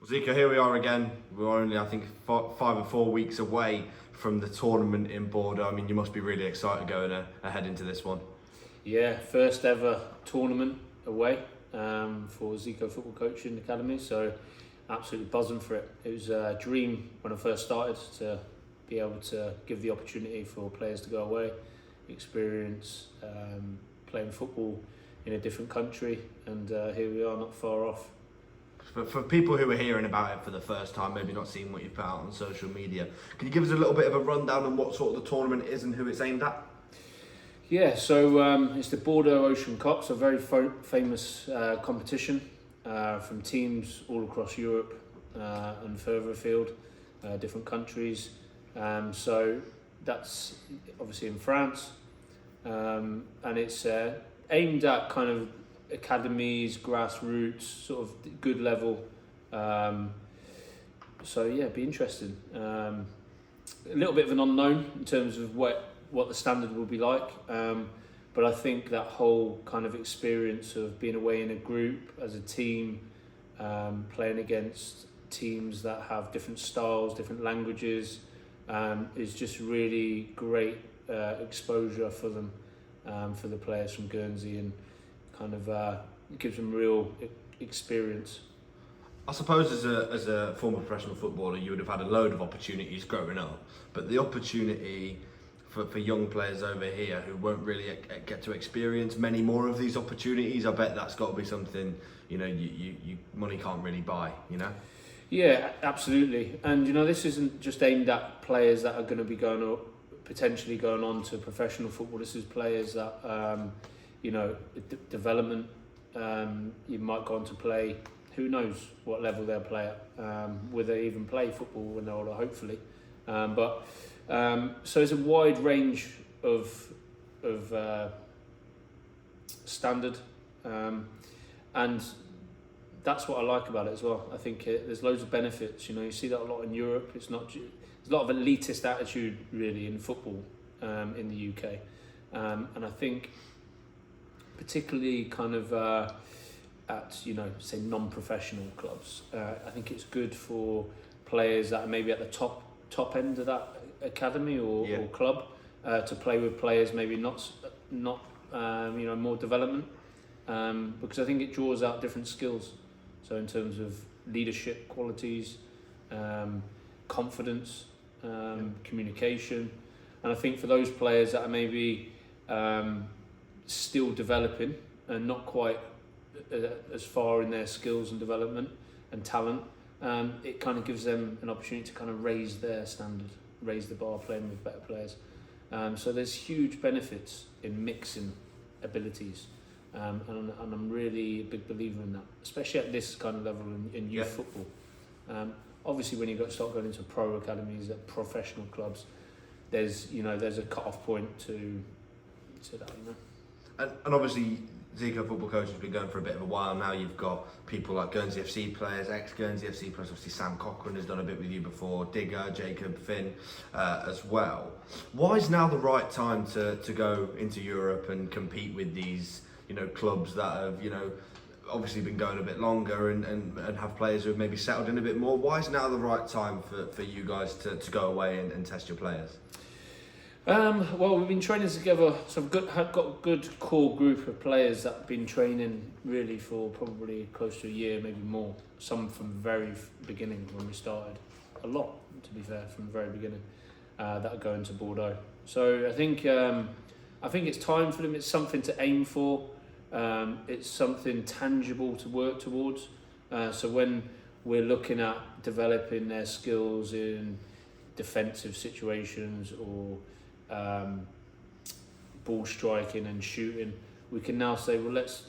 Zico, here we are again. We're only, I think, 5 or 4 weeks away from the tournament in Bordeaux. I mean, you must be really excited going ahead into this one. Yeah, first ever tournament away for Zico Football Coaching Academy, so absolutely buzzing for it. It was a dream when I first started to be able to give the opportunity for players to go away, experience playing football in a different country, and here we are, not far off. For people who are hearing about it for the first time, maybe not seeing what you put out on social media, can you give us a little bit of a rundown on what sort of the tournament is and who it's aimed at? Yeah, so it's the Bordeaux Ocean Cup, so a very famous competition from teams all across Europe and further afield, different countries. So that's obviously in France, and it's aimed at kind of academies, grassroots, sort of good level. So yeah, it'd be interesting. A little bit of an unknown in terms of what the standard will be like, but I think that whole kind of experience of being away in a group as a team, playing against teams that have different styles, different languages, is just really great exposure for them, for the players from Guernsey, and kind of it gives them real experience. I suppose as a former professional footballer, you would have had a load of opportunities growing up, but the opportunity for young players over here who won't really get to experience many more of these opportunities, I bet that's got to be something, you money can't really buy, Yeah, absolutely. And this isn't just aimed at players that are going to be potentially going on to professional football. This is players that development, you might go on to play, who knows what level they'll play at, whether they even play football when they're older, hopefully. So it's a wide range of standard, and that's what I like about it as well. I think there's loads of benefits. You see that a lot in Europe. There's a lot of elitist attitude really in football in the UK, and I think particularly kind of at say non-professional clubs, I think it's good for players that are maybe at the top end of that academy or club to play with players maybe not more development, because I think it draws out different skills. So in terms of leadership qualities, confidence, communication, and I think for those players that are maybe still developing and not quite as far in their skills and development and talent, it kind of gives them an opportunity to kind of raise their standard, raise the bar, playing with better players. So there's huge benefits in mixing abilities, and I'm really a big believer in that, especially at this kind of level in youth football. Obviously, when you start going into pro academies at professional clubs, there's a cut-off point to that. And obviously, Zico Football Coach has been going for a bit of a while now. You've got people like Guernsey FC players, ex-Guernsey FC players. Obviously, Sam Cochran has done a bit with you before, Digger, Jacob, Finn as well. Why is now the right time to go into Europe and compete with these clubs that have obviously been going a bit longer and have players who have maybe settled in a bit more? Why is now the right time for you guys to go away and test your players? Well, we've been training together, so I've got a good core group of players that have been training really for probably close to a year, maybe more. Some from the very beginning when we started, a lot to be fair, from the very beginning, that are going to Bordeaux. So I think it's time for them. It's something to aim for. It's something tangible to work towards. So when we're looking at developing their skills in defensive situations or ball striking and shooting, we can now say, well, let's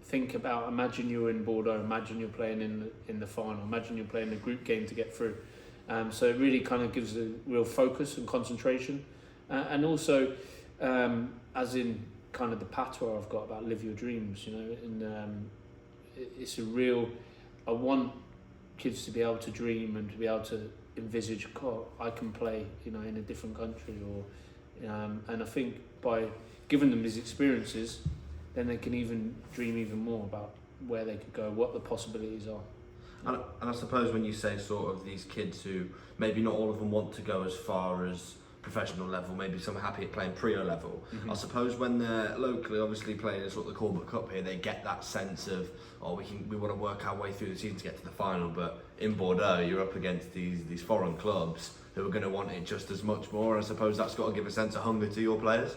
think about, imagine you're in Bordeaux, imagine you're playing in the final, imagine you're playing a group game to get through. So it really kind of gives a real focus and concentration, and also as in kind of the patois I've got about live your dreams, and it's a real, I want kids to be able to dream and to be able to envisage, I can play, in a different country, or and I think by giving them these experiences, then they can even dream even more about where they could go, what the possibilities are. And I suppose when you say sort of these kids who maybe not all of them want to go as far as professional level, maybe some are happy at playing Prio level. I suppose when they're locally obviously playing as what the Corbett Cup here, they get that sense of, oh, we want to work our way through the season to get to the final, but in Bordeaux you're up against these foreign clubs who are going to want it just as much more, and I suppose that's got to give a sense of hunger to your players.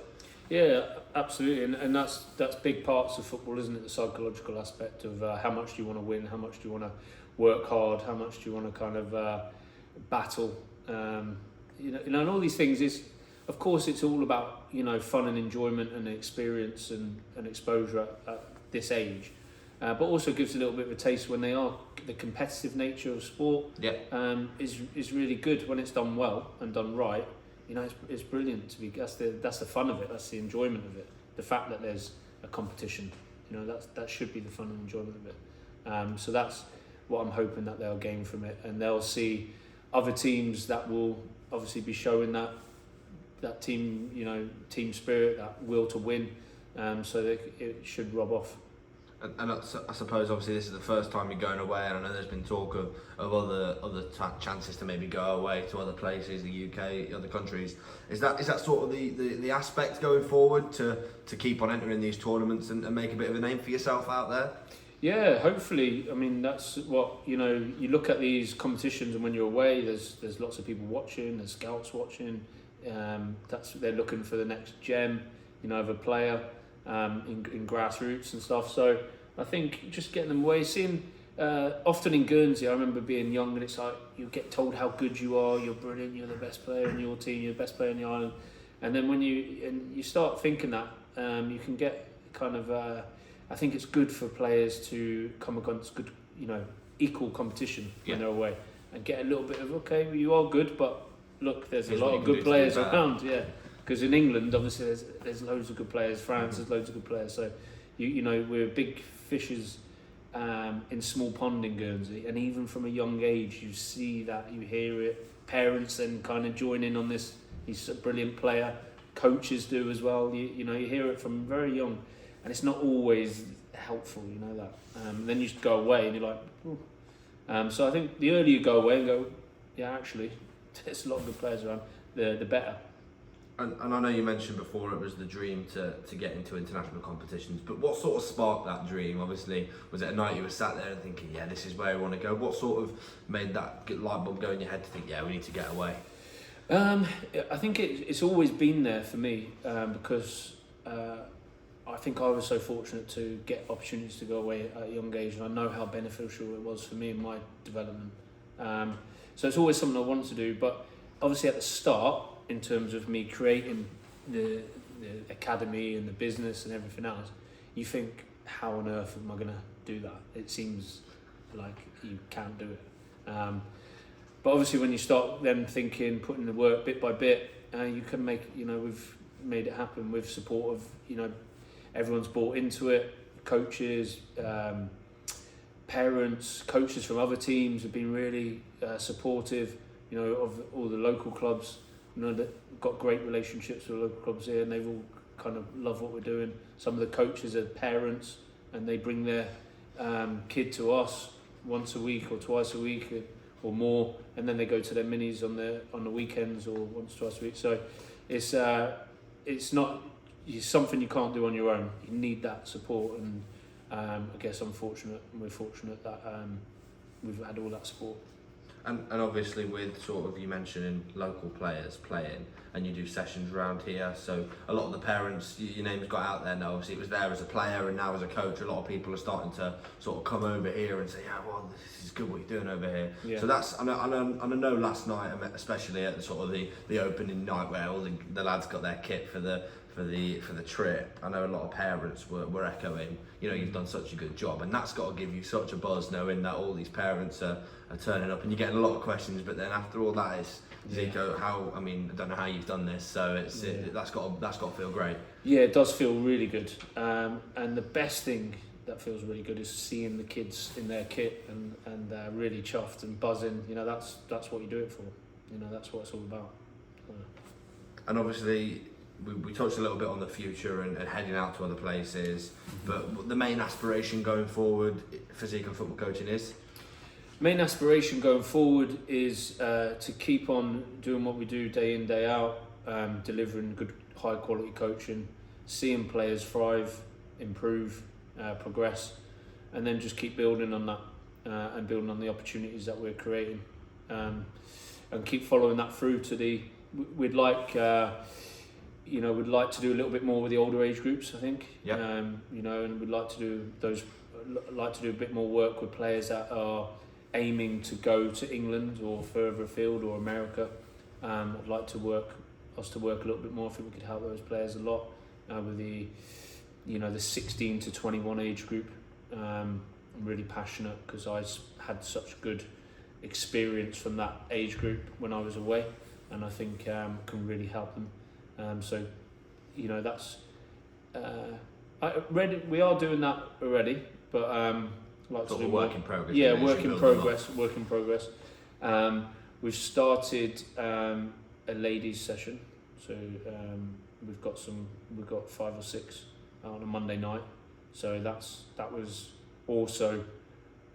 Yeah, absolutely, and that's big parts of football, isn't it? The psychological aspect of how much do you want to win, how much do you want to work hard, how much do you want to kind of battle, and all these things is, of course, it's all about fun and enjoyment and experience and exposure at this age, but also gives a little bit of a taste when they are the competitive nature of sport. Is really good when it's done well and done right. It's brilliant to be. That's the fun of it. That's the enjoyment of it. The fact that there's a competition. That should be the fun and enjoyment of it. So that's what I'm hoping that they'll gain from it, and they'll see other teams that will obviously be showing that team spirit, that will to win. So that it should rub off. And I suppose obviously this is the first time you're going away, and I know there's been talk of other chances to maybe go away to other places, the UK, other countries. Is that sort of the aspect going forward to keep on entering these tournaments and make a bit of a name for yourself out there? Yeah, hopefully. I mean, that's what you look at these competitions, and when you're away, there's lots of people watching, there's scouts watching. They're looking for the next gem, of a player. In grassroots and stuff, so I think just getting them away, seeing often in Guernsey, I remember being young and it's like you get told how good you are, you're brilliant, you're the best player in your team, you're the best player in the island, and then when you start thinking that, you can get kind of I think it's good for players to come against good, equal competition when they're away and get a little bit of, okay, well, you are good, but look, there's a lot of good players around, because in England, obviously, there's loads of good players. France, there's loads of good players. So, we're big fishes in small pond in Guernsey. And even from a young age, you see that, you hear it. Parents then kind of join in on this. He's a brilliant player. Coaches do as well. You hear it from very young. And it's not always helpful, that. Then you go away and you're like, ooh. So I think the earlier you go away and go, yeah, actually, there's a lot of good players around, the better. And I know you mentioned before it was the dream to get into international competitions, but what sort of sparked that dream? Obviously, was it a night you were sat there and thinking, yeah, this is where I want to go? What sort of made that light bulb go in your head to think, yeah, we need to get away? I think it's always been there for me, because I think I was so fortunate to get opportunities to go away at a young age, and I know how beneficial it was for me in my development. So it's always something I wanted to do, but obviously at the start, in terms of me creating the academy and the business and everything else, you think, how on earth am I going to do that? It seems like you can't do it. But obviously when you start then thinking, putting the work bit by bit, you can make, we've made it happen with support of, everyone's bought into it, coaches, parents, coaches from other teams have been really supportive, of all the local clubs. That got great relationships with local clubs here, and they've all kind of love what we're doing. Some of the coaches are parents, and they bring their kid to us once a week or twice a week or more, and then they go to their minis on the weekends or once or twice a week. So it's something you can't do on your own. You need that support, and I guess we're fortunate that we've had all that support. And obviously with sort of, you mentioning local players playing, and you do sessions around here, so a lot of the parents, your name's got out there now. Obviously it was there as a player and now as a coach, a lot of people are starting to sort of come over here and say, yeah, well, this is good what you're doing over here. Yeah. So that's, I know last night, especially at the sort of the opening night where all the lads got their kit for the trip, I know a lot of parents were echoing, you've done such a good job, and that's got to give you such a buzz knowing that all these parents are turning up, and you're getting a lot of questions, but then after all that is, Zico, I don't know how you've done this, so that's got to feel great. Yeah, it does feel really good, and the best thing that feels really good is seeing the kids in their kit and really chuffed and buzzing. That's what you do it for. That's what it's all about. And obviously, we touched a little bit on the future and heading out to other places, but the main aspiration going forward for Zico football coaching is? Main aspiration going forward is to keep on doing what we do day in, day out, delivering good, high quality coaching, seeing players thrive, improve, progress, and then just keep building on that and building on the opportunities that we're creating, and keep following that through to the. We'd like, we'd like to do a little bit more with the older age groups. I think, yeah. And we'd like to do a bit more work with players that are aiming to go to England or further afield or America. I'd like to work a little bit more. I think we could help those players a lot with the 16 to 21 age group. I'm really passionate because I had such good experience from that age group when I was away, and I think can really help them. So, that's. We are doing that already, but like sort to of do work in progress. Yeah, work in progress. We've started a ladies session, so we've got 5 or 6 on a Monday night. So that was also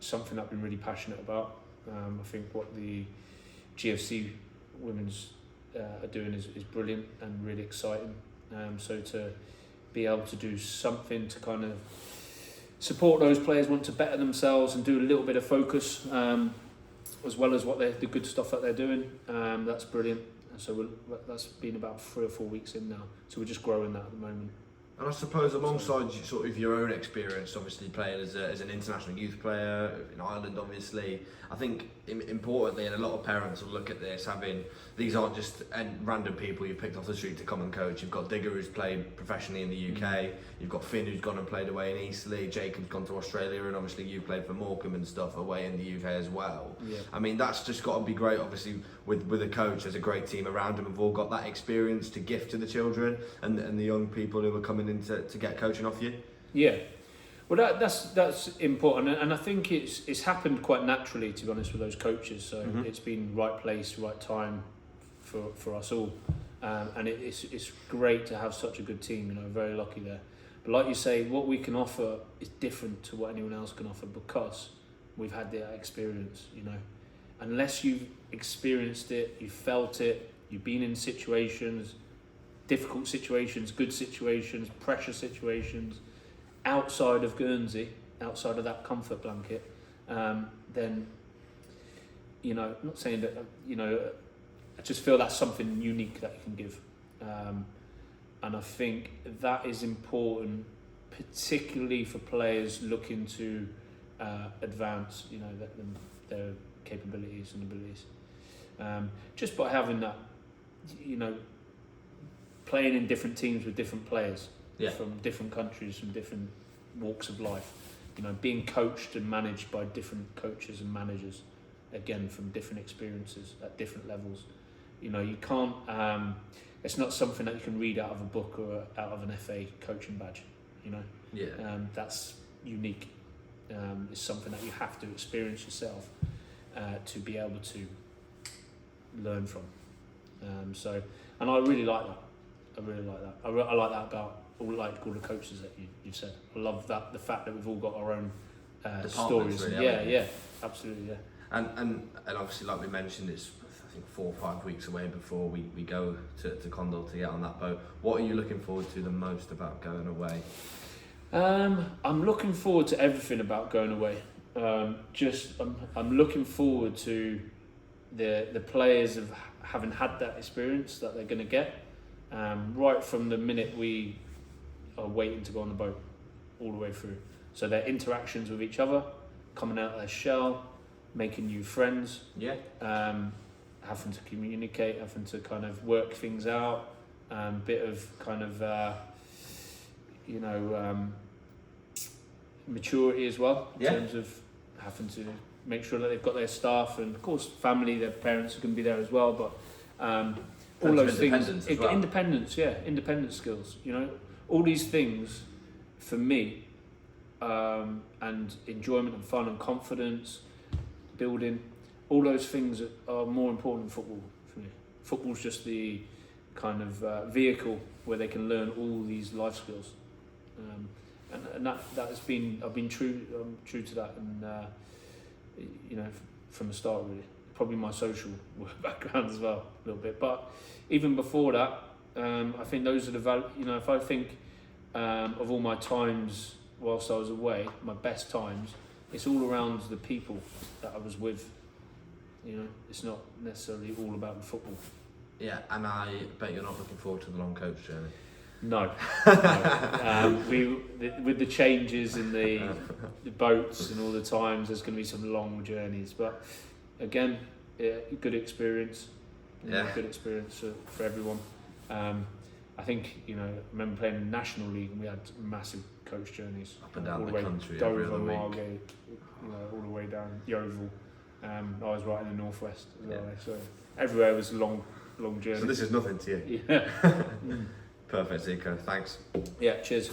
something that I've been really passionate about. I think what the GFC women's are doing is brilliant and really exciting. So to be able to do something to kind of support those players want to better themselves and do a little bit of focus, as well as the good stuff that they're doing. That's brilliant. So that's been about 3 or 4 weeks in now. So we're just growing that at the moment. And I suppose alongside sort of your own experience, obviously playing as an international youth player in Ireland, obviously, I think importantly, and a lot of parents will look at this, having these aren't just random people you've picked off the street to come and coach. You've got Digger who's played professionally in the UK, you've got Finn who's gone and played away in Eastleigh, Jacob's gone to Australia, and obviously you've played for Morecambe and stuff away in the UK as well. Yeah. I mean, that's just got to be great, obviously, with a coach. There's a great team around him, have all got that experience to gift to the children and the young people who are coming in to get coaching off you. Yeah. Well, that's important, and I think it's happened quite naturally, to be honest, with those coaches. So it's been right place, right time for us all, and it's great to have such a good team. Very lucky there. But like you say, what we can offer is different to what anyone else can offer because we've had that experience. Unless you've experienced it, you've felt it, you've been in situations, difficult situations, good situations, pressure situations, outside of Guernsey, outside of that comfort blanket, then, not saying that, I just feel that's something unique that you can give. And I think that is important, particularly for players looking to advance, their capabilities and abilities. Just by having that, playing in different teams with different players. Yeah. From different countries, from different walks of life, being coached and managed by different coaches and managers, again from different experiences at different levels. You can't. It's not something that you can read out of a book or out of an FA coaching badge. Yeah. That's unique. It's something that you have to experience yourself to be able to learn from. And I really like that. I like that about all the coaches that you've said. I love that, the fact that we've all got our own stories. Really, yeah, absolutely, yeah. And obviously, like we mentioned, it's I think 4 or 5 weeks away before we go to Condor to get on that boat. What are you looking forward to the most about going away? I'm looking forward to everything about going away. I'm looking forward to the players of having had that experience that they're going to get. Right from the minute we are waiting to go on the boat, all the way through. So their interactions with each other, coming out of their shell, making new friends, having to communicate, having to kind of work things out, bit of kind of maturity as well in terms of having to make sure that they've got their staff and of course family, their parents are going to be there as well, but all those things, independence skills, all these things for me, and enjoyment and fun and confidence building, all those things are more important than football for me. Football's just the kind of vehicle where they can learn all these life skills, and that has been, I've been true to that, and from the start, really. Probably my social work background as well, a little bit. But even before that, I think those are the if I think of all my times whilst I was away, my best times, it's all around the people that I was with. It's not necessarily all about the football. Yeah, and I bet you're not looking forward to the long coach journey. No. With the changes in the boats and all the times, there's going to be some long journeys. But again, good experience. Good experience for everyone. I think I remember playing in the National League and we had massive coach journeys Up and down all the way country Dover, every other week. Margate, all the way down Yeovil. I was right in the northwest as well, so everywhere was long journey. So this is nothing to you. Yeah. Perfect, Zico. Thanks. Yeah. Cheers.